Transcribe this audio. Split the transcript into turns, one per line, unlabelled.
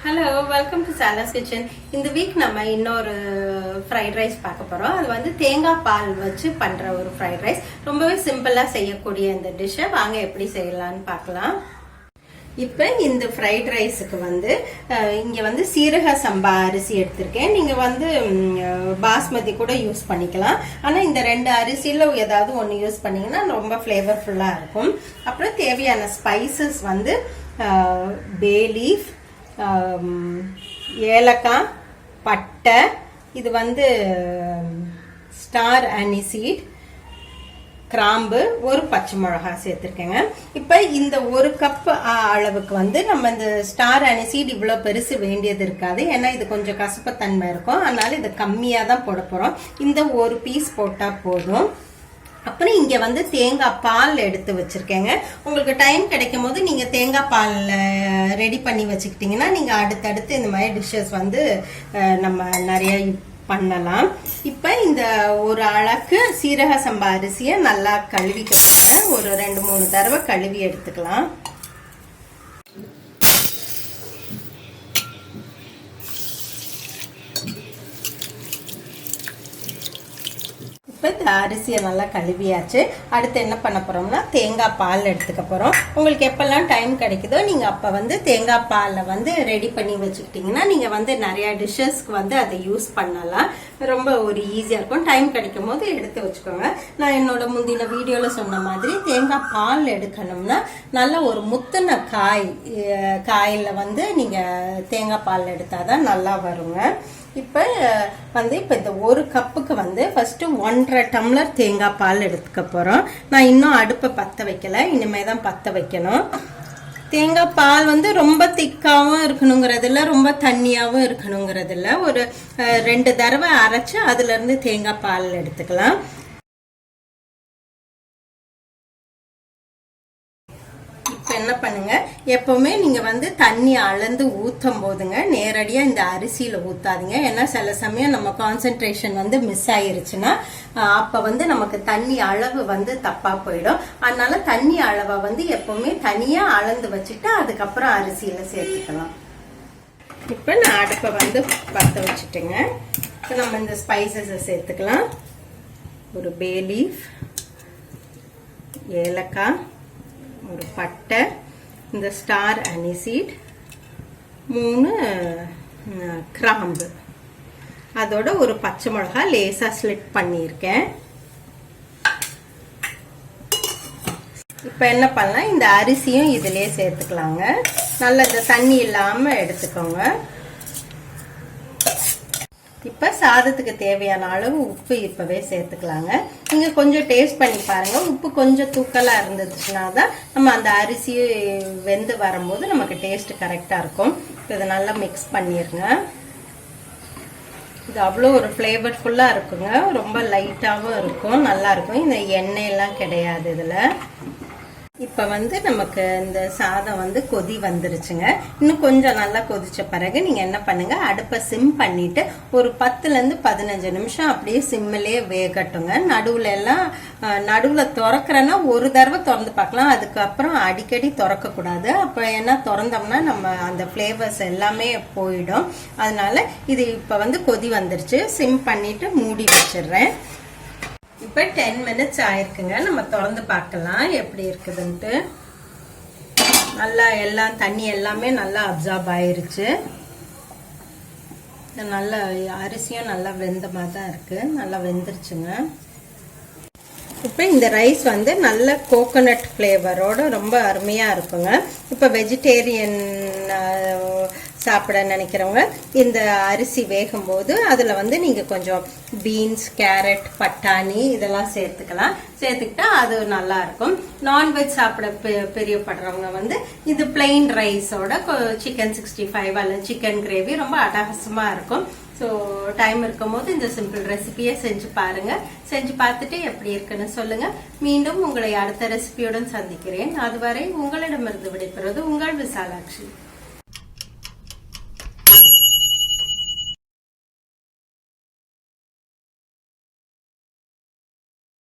Hello, welcome to சாலாஸ் kitchen. இந்த week நம்ம இன்னொரு ஃப்ரைட் ரைஸ் பார்க்க போறோம். அது வந்து தேங்காய் பால் வச்சு பண்ற ஒரு ஃப்ரைட் ரைஸ். ரொம்பவே சிம்பிளா செய்யக்கூடிய இந்த டிஷ்ஷை வாங்க எப்படி செய்யலாம்னு பார்க்கலாம். இப்போ இந்த ஃப்ரைட் ரைஸுக்கு வந்து இங்கே வந்து சீரக சம்பா அரிசி எடுத்திருக்கேன். நீங்கள் வந்து பாஸ்மதி கூட யூஸ் பண்ணிக்கலாம். ஆனால் இந்த ரெண்டு அரிசியில் ஏதாவது ஒன்று யூஸ் பண்ணிங்கன்னா ரொம்ப ஃப்ளேவர்ஃபுல்லாக இருக்கும். அப்புறம் தேவையான ஸ்பைசஸ் வந்து பே லீஃப், ஏலக்காய், பட்டை, இது வந்து ஸ்டார் அனிசீட், கிராம்பு, ஒரு பச்சை மிளகாய் சேர்த்துருக்கேங்க. இப்போ இந்த ஒரு கப் அளவுக்கு வந்து நம்ம இந்த ஸ்டார் அனிசீட் இவ்வளோ பெருசு வேண்டியது இருக்காது. ஏன்னா இது கொஞ்சம் கசப்புத்தன்மை இருக்கும். அதனால இது கம்மியாக தான் போட போகிறோம். இந்த ஒரு பீஸ் போட்டால் போதும். அப்புறம் இங்கே வந்து தேங்காய் பால் எடுத்து வச்சுருக்கேங்க. உங்களுக்கு டைம் கிடைக்கும் போது நீங்கள் தேங்காய் பால் ரெடி பண்ணி வச்சுக்கிட்டிங்கன்னா நீங்கள் அடுத்தடுத்து இந்த மாதிரி டிஷ்ஷஸ் வந்து நம்ம நிறைய பண்ணலாம். இப்போ இந்த ஒரு அளவுக்கு சீரக சம்பா அரிசியை நல்லா கழுவிக்கோங்க. ஒரு 2-3 தடவை கழுவி எடுத்துக்கலாம். இந்த அரிசியை நல்லா கழுவியாச்சு. அடுத்து என்ன பண்ண போறோம்னா தேங்காய் பால் எடுத்துக்க போறோம். உங்களுக்கு எப்பெல்லாம் டைம் கிடைக்குதோ நீங்க அப்ப வந்து தேங்காய் பாலை வந்து ரெடி பண்ணி வச்சுக்கிட்டீங்கன்னா நீங்க வந்து நிறைய டிஷ்ஷஸ்க்கு வந்து அதை யூஸ் பண்ணலாம். ரொம்ப ஒரு ஈஸியா இருக்கும். டைம் கிடைக்கும் போது எடுத்து வச்சுக்கோங்க. நான் என்னோட முந்தின வீடியோல சொன்ன மாதிரி தேங்காய் பால் எடுக்கணும்னா நல்ல ஒரு முத்தின காயில வந்து நீங்க தேங்காய் பால் எடுத்தாதான் நல்லா வருங்க. இப்போ இந்த ஒரு கப்புக்கு வந்து ஃபர்ஸ்ட் 1.5 டம்ளர் தேங்காய் பால் எடுத்துக்க போறோம். நான் இன்னும் அடுப்பை பற்ற வைக்கல, இனிமே தான் பற்ற வைக்கணும். தேங்காய் பால் வந்து ரொம்ப திக்காவும் இருக்கணுங்கிறது இல்லை, ரொம்ப தண்ணியாவும் இருக்கணுங்கிறது இல்லை. ஒரு 2 தடவை அரைச்சு அதுல இருந்து தேங்காய் பால் எடுத்துக்கலாம். என்ன பண்ணுங்க, எப்பவுமே நீங்க வந்து தண்ணி அளந்து ஊத்தும் போதுங்க நேரடியா இந்த அரிசியில ஊத்தாதீங்க. ஏன்னா சில சமயம் நம்ம கான்சென்ட்ரேஷன் வந்து மிஸ் ஆயிருச்சுன்னா அப்ப வந்து நமக்கு தண்ணி அளவு வந்து தப்பா போயிடும். அதனால தண்ணி அளவை வந்து எப்பவுமே தனியா அளந்து வச்சுட்டு அதுக்கப்புறம் அரிசியில சேர்த்துக்கலாம். இப்ப நான் அடுப்பை வந்து பற்ற வச்சுட்டேங்க. இப்ப நம்ம இந்த ஸ்பைசஸை சேர்த்துக்கலாம். ஒரு பே லீஃப், ஏலக்காய், ஒரு பட்டை, இந்த ஸ்டார் அனிசீட், 3 கிராம்பு, அதோட ஒரு பச்சை மிளகாய் லேசா ஸ்லிட் பண்ணியிருக்கேன். இப்போ என்ன பண்ணலாம், இந்த அரிசியும் இதிலே சேர்த்துக்கலாங்க. நல்ல இந்த தண்ணி இல்லாம எடுத்துக்கோங்க. இப்ப சாதத்துக்கு தேவையான அளவு உப்பு இப்பவே சேர்த்துக்கலாங்க. நீங்க கொஞ்சம் டேஸ்ட் பண்ணி பாருங்க. உப்பு கொஞ்சம் தூக்கலா இருந்துச்சுன்னா தான் நம்ம அந்த அரிசி வெந்து வரும்போது நமக்கு டேஸ்ட் கரெக்டா இருக்கும். இதை நல்லா மிக்ஸ் பண்ணிருங்க. இது அவ்வளோ ஒரு ஃப்ளேவர்ஃபுல்லா இருக்குங்க. ரொம்ப லைட்டாவும் இருக்கும், நல்லா இருக்கும். இந்த எண்ணெய் எல்லாம் கிடையாது இதுல. இப்ப வந்து நமக்கு இந்த சாதம் வந்து கொதி வந்துருச்சுங்க. இன்னும் கொஞ்சம் நல்லா கொதிச்ச பிறகு நீங்க என்ன பண்ணுங்க, அடுப்பை சிம் பண்ணிட்டு ஒரு 10ல இருந்து 15 நிமிஷம் அப்படியே சிம்மிலே வேகட்டுங்க. நடுவுல திறக்கிறேன்னா ஒரு தடவை திறந்து பார்க்கலாம். அதுக்கப்புறம் அடிக்கடி திறக்க கூடாது. அப்ப என்ன திறந்தோம்னா நம்ம அந்த ஃபிளேவர்ஸ் எல்லாமே போயிடும். அதனால இது இப்ப வந்து கொதி வந்துருச்சு. சிம் பண்ணிட்டு மூடி வச்சிடுறேன். இப்ப 10 மினிட்ஸ் ஆயிருக்குங்க. நம்ம திறந்து பார்க்கலாம் எப்படி இருக்குதுன்ட்டு. நல்லா எல்லாம் தண்ணி எல்லாமே நல்லா அப்சார்ப் ஆயிருச்சு. நல்லா அரிசியும் நல்லா வெந்த மாதிரி தான் இருக்கு. நல்லா வெந்துருச்சுங்க. இப்போ இந்த ரைஸ் வந்து நல்ல கோகோனட் ஃப்ளேவரோட ரொம்ப அருமையா இருக்குங்க. இப்போ வெஜிடேரியன் சாப்பிட நினைக்கிறவங்க இந்த அரிசி வேகும் போது அதுல வந்து நீங்க கொஞ்சம் பீன்ஸ், கேரட், பட்டாணி இதெல்லாம் சேர்த்துக்கலாம். சேர்த்துக்கிட்டா அது நல்லா இருக்கும். நான்வெஜ் சாப்பிட பிரியப்படுறவங்க வந்து இது பிளெயின் ரைஸோட சிக்கன் 65 அல்லது சிக்கன் கிரேவி ரொம்ப அட்டகாசமா இருக்கும். ஸோ டைம் இருக்கும் போது இந்த சிம்பிள் ரெசிபியை செஞ்சு பாருங்க. செஞ்சு பார்த்துட்டு எப்படி இருக்குன்னு சொல்லுங்க. மீண்டும் உங்களை அடுத்த ரெசிபியுடன் சந்திக்கிறேன். அதுவரை உங்களிடமிருந்து விடைபெறுவது உங்கள் விசாலாட்சி.